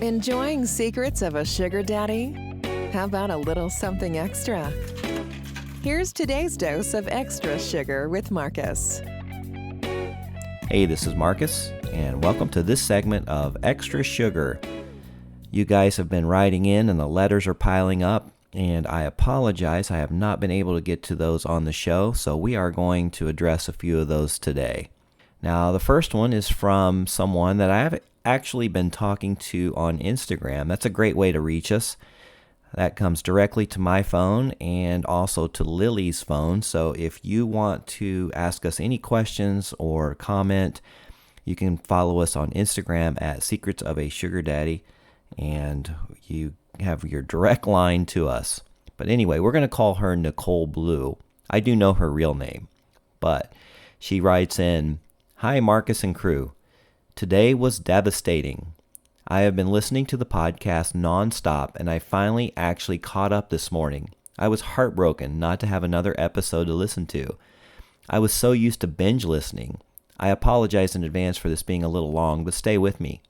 Enjoying secrets of a sugar daddy? How about a little something extra? Here's today's dose of extra sugar with Marcus. Hey, this is Marcus, and welcome to this segment of Extra Sugar. You guys have been writing in, and the letters are piling up, and I apologize. I have not been able to get to those on the show, so we are going to address a few of those today. Now, the first one is from someone that I have actually been talking to on Instagram. That's a great way to reach us. That comes directly to my phone and also to Lily's phone. So if you want to ask us any questions or comment, you can follow us on Instagram at Secrets of a Sugar Daddy, and you have your direct line to us. But anyway, we're going to call her Nicole Blue. I do know her real name, but she writes in, "Hi, Marcus and crew. Today was devastating. I have been listening to the podcast nonstop, and I finally actually caught up this morning. I was heartbroken not to have another episode to listen to. I was so used to binge listening. I apologize in advance for this being a little long, but stay with me.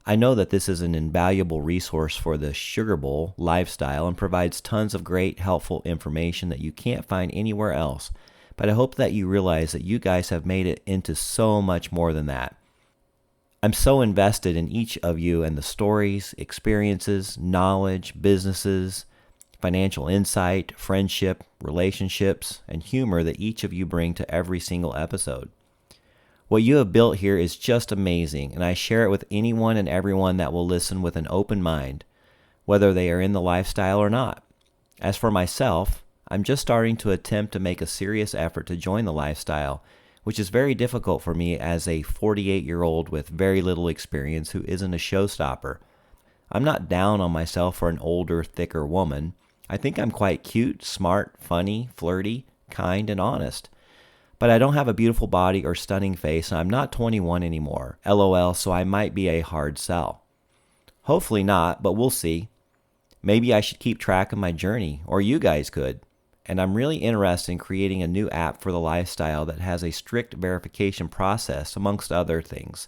I know that this is an invaluable resource for the Sugar Bowl lifestyle and provides tons of great, helpful information that you can't find anywhere else, but I hope that you realize that you guys have made it into so much more than that. I'm so invested in each of you and the stories, experiences, knowledge, businesses, financial insight, friendship, relationships, and humor that each of you bring to every single episode. What you have built here is just amazing, and I share it with anyone and everyone that will listen with an open mind, whether they are in the lifestyle or not. As for myself, I'm just starting to attempt to make a serious effort to join the lifestyle, which is very difficult for me as a 48-year-old with very little experience who isn't a showstopper. I'm not down on myself for an older, thicker woman. I think I'm quite cute, smart, funny, flirty, kind, and honest. But I don't have a beautiful body or stunning face, and I'm not 21 anymore. LOL, so I might be a hard sell. Hopefully not, but we'll see. Maybe I should keep track of my journey, or you guys could. And I'm really interested in creating a new app for the lifestyle that has a strict verification process, amongst other things,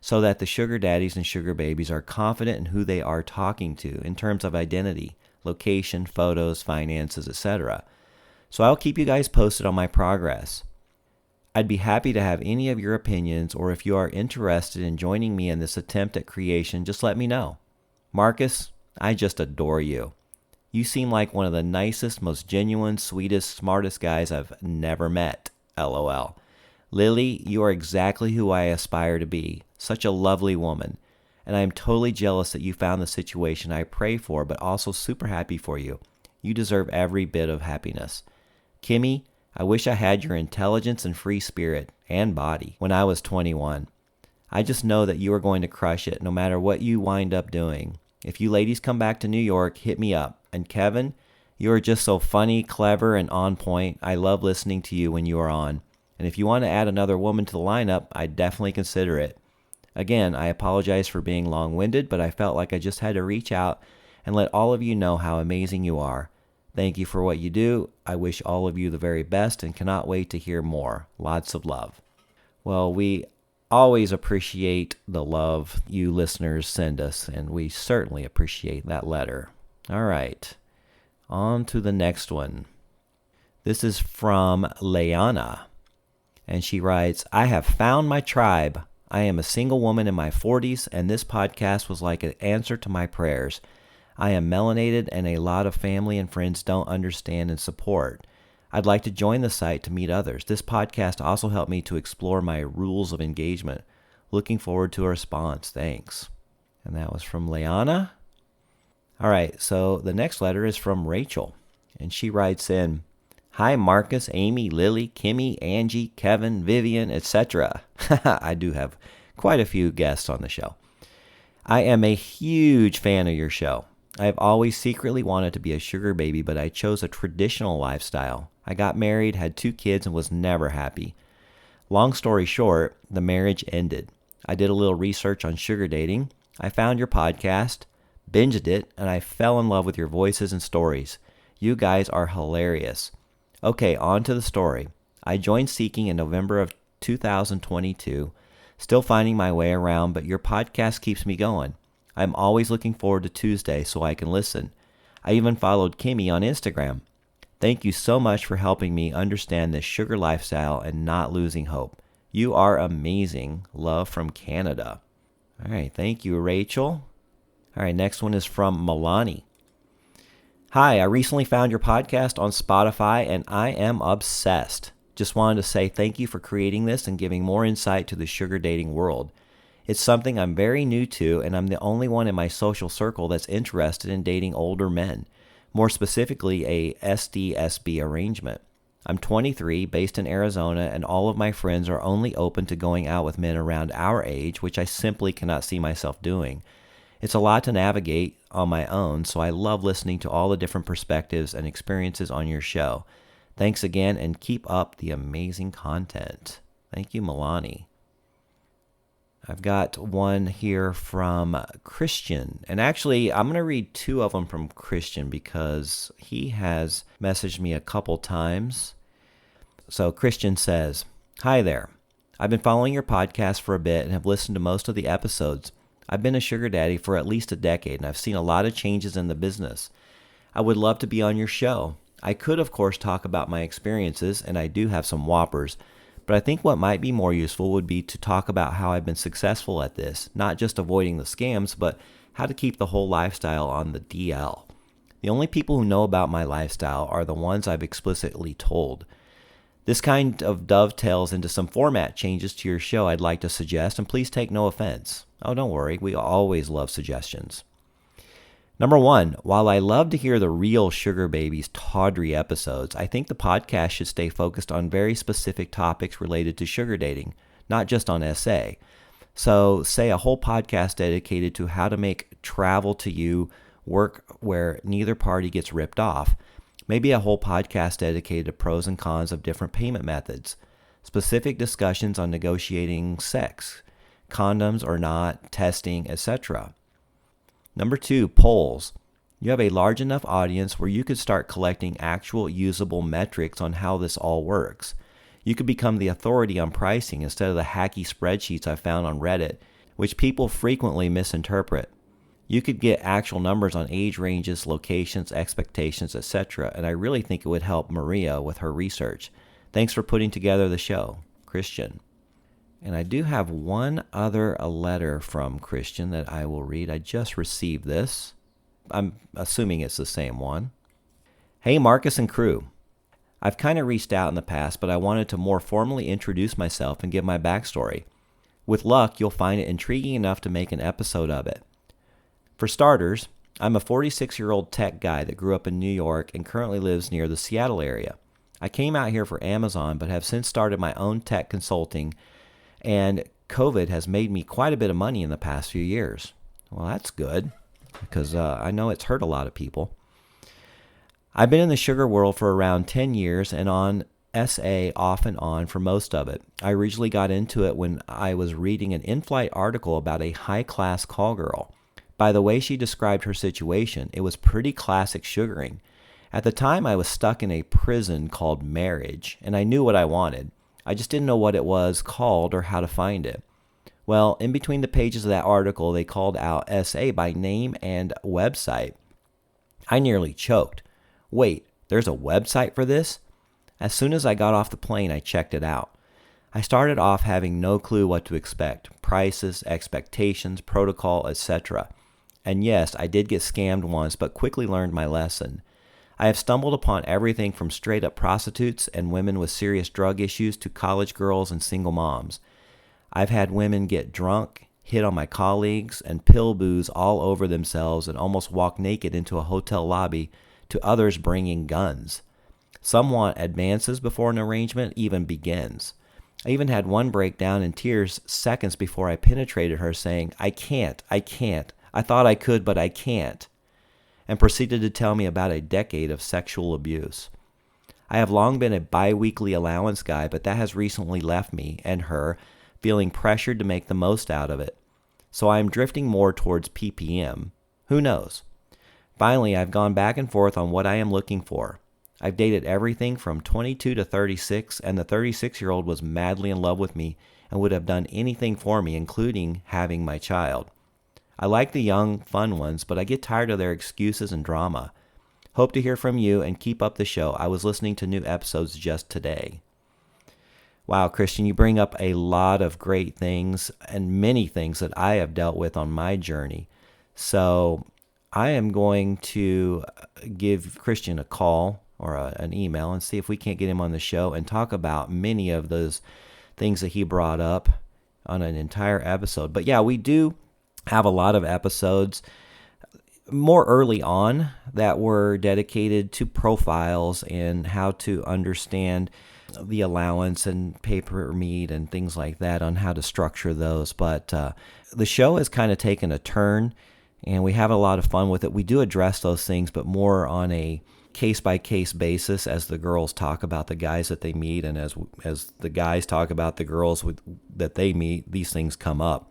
so that the sugar daddies and sugar babies are confident in who they are talking to in terms of identity, location, photos, finances, etc. So I'll keep you guys posted on my progress. I'd be happy to have any of your opinions, or if you are interested in joining me in this attempt at creation, just let me know. Marcus, I just adore you. You seem like one of the nicest, most genuine, sweetest, smartest guys I've never met. LOL. Lily, you are exactly who I aspire to be. Such a lovely woman. And I am totally jealous that you found the situation I pray for, but also super happy for you. You deserve every bit of happiness. Kimmy, I wish I had your intelligence and free spirit and body when I was 21. I just know that you are going to crush it no matter what you wind up doing. If you ladies come back to New York, hit me up. And Kevin, you are just so funny, clever, and on point. I love listening to you when you are on. And if you want to add another woman to the lineup, I'd definitely consider it. Again, I apologize for being long-winded, but I felt like I just had to reach out and let all of you know how amazing you are. Thank you for what you do. I wish all of you the very best and cannot wait to hear more. Lots of love." Well, we always appreciate the love you listeners send us, and we certainly appreciate that letter. All right, on to the next one. This is from Leana, and she writes, "I have found my tribe. I am a single woman in my 40s, and this podcast was like an answer to my prayers. I am melanated, and a lot of family and friends don't understand and support. I'd like to join the site to meet others. This podcast also helped me to explore my rules of engagement. Looking forward to a response. Thanks." And that was from Leana. All right, so the next letter is from Rachel, and she writes in, "Hi, Marcus, Amy, Lily, Kimmy, Angie, Kevin, Vivian, etc." I do have quite a few guests on the show. "I am a huge fan of your show. I have always secretly wanted to be a sugar baby, but I chose a traditional lifestyle. I got married, had 2 kids, and was never happy. Long story short, the marriage ended. I did a little research on sugar dating. I found your podcast, binged it, and I fell in love with your voices and stories. You guys are hilarious. Okay, on to the story. I joined Seeking in November of 2022, still finding my way around, but your podcast keeps me going. I'm always looking forward to Tuesday so I can listen. I even followed Kimmy on Instagram. Thank you so much for helping me understand this sugar lifestyle and not losing hope. You are amazing. Love from Canada. All right, thank you, Rachel. All right, next one is from Milani. Hi, I recently found your podcast on Spotify and I am obsessed. Just wanted to say thank you for creating this and giving more insight to the sugar dating world. It's something I'm very new to, and I'm the only one in my social circle that's interested in dating older men, more specifically a SDSB arrangement. I'm 23, based in Arizona, and all of my friends are only open to going out with men around our age, which I simply cannot see myself doing. It's a lot to navigate on my own, so I love listening to all the different perspectives and experiences on your show. Thanks again, and keep up the amazing content. Thank you, Milani. I've got one here from Christian. And actually, I'm going to read two of them from Christian because he has messaged me a couple times. So Christian says, Hi there. I've been following your podcast for a bit and have listened to most of the episodes. I've been a sugar daddy for at least a decade, and I've seen a lot of changes in the business. I would love to be on your show. I could, of course, talk about my experiences, and I do have some whoppers, but I think what might be more useful would be to talk about how I've been successful at this, not just avoiding the scams, but how to keep the whole lifestyle on the DL. The only people who know about my lifestyle are the ones I've explicitly told. This kind of dovetails into some format changes to your show I'd like to suggest, and please take no offense. Oh, don't worry, we always love suggestions. Number one, while I love to hear the real Sugar Babies tawdry episodes, I think the podcast should stay focused on very specific topics related to sugar dating, not just on SA. So, say a whole podcast dedicated to how to make travel to you work where neither party gets ripped off. Maybe a whole podcast dedicated to pros and cons of different payment methods. Specific discussions on negotiating sex, condoms or not, testing, etc. Number two, polls. You have a large enough audience where you could start collecting actual usable metrics on how this all works. You could become the authority on pricing instead of the hacky spreadsheets I found on Reddit, which people frequently misinterpret. You could get actual numbers on age ranges, locations, expectations, etc., and I really think it would help Maria with her research. Thanks for putting together the show. Christian. And I do have one other letter from Christian that I will read. I just received this. I'm assuming it's the same one. Hey, Marcus and crew. I've kind of reached out in the past, but I wanted to more formally introduce myself and give my backstory. With luck, you'll find it intriguing enough to make an episode of it. For starters, I'm a 46-year-old tech guy that grew up in New York and currently lives near the Seattle area. I came out here for Amazon, but have since started my own tech consulting, and COVID has made me quite a bit of money in the past few years. Well, that's good, because I know it's hurt a lot of people. I've been in the sugar world for around 10 years and on SA off and on for most of it. I originally got into it when I was reading an in-flight article about a high-class call girl. By the way she described her situation, it was pretty classic sugaring. At the time, I was stuck in a prison called marriage, and I knew what I wanted. I just didn't know what it was called or how to find it. Well, in between the pages of that article, they called out SA by name and website. I nearly choked. Wait, there's a website for this? As soon as I got off the plane, I checked it out. I started off having no clue what to expect. Prices, expectations, protocol, etc. And yes, I did get scammed once, but quickly learned my lesson. I have stumbled upon everything from straight-up prostitutes and women with serious drug issues to college girls and single moms. I've had women get drunk, hit on my colleagues, and pill booze all over themselves and almost walk naked into a hotel lobby, to others bringing guns. Some want advances before an arrangement even begins. I even had one break down in tears seconds before I penetrated her saying, I can't. I thought I could, but I can't. And proceeded to tell me about a decade of sexual abuse. I have long been a bi-weekly allowance guy, but that has recently left me and her feeling pressured to make the most out of it. So I am drifting more towards PPM. Who knows? Finally, I've gone back and forth on what I am looking for. I've dated everything from 22 to 36, and the 36-year-old was madly in love with me and would have done anything for me, including having my child. I like the young, fun ones, but I get tired of their excuses and drama. Hope to hear from you and keep up the show. I was listening to new episodes just today. Wow, Christian, you bring up a lot of great things and many things that I have dealt with on my journey. So I am going to give Christian a call or an email and see if we can't get him on the show and talk about many of those things that he brought up on an entire episode. But yeah, we do have a lot of episodes more early on that were dedicated to profiles and how to understand the allowance and paper meat and things like that, on how to structure those. But the show has kind of taken a turn, and we have a lot of fun with it. We do address those things, but more on a case-by-case basis as the girls talk about the guys that they meet, and as the guys talk about the girls that they meet, these things come up.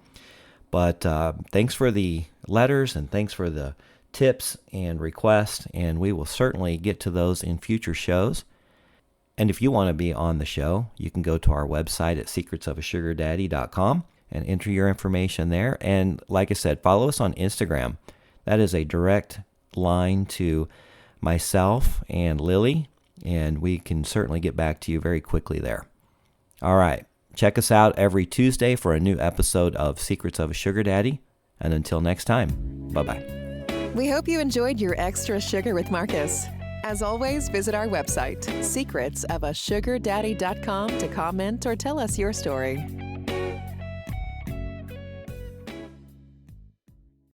But thanks for the letters, and thanks for the tips and requests, and we will certainly get to those in future shows. And if you want to be on the show, you can go to our website at secretsofasugardaddy.com and enter your information there. And like I said, follow us on Instagram. That is a direct line to myself and Lily, and we can certainly get back to you very quickly there. All right. Check us out every Tuesday for a new episode of Secrets of a Sugar Daddy. And until next time, bye-bye. We hope you enjoyed your Extra Sugar with Marcus. As always, visit our website, secretsofasugardaddy.com, to comment or tell us your story.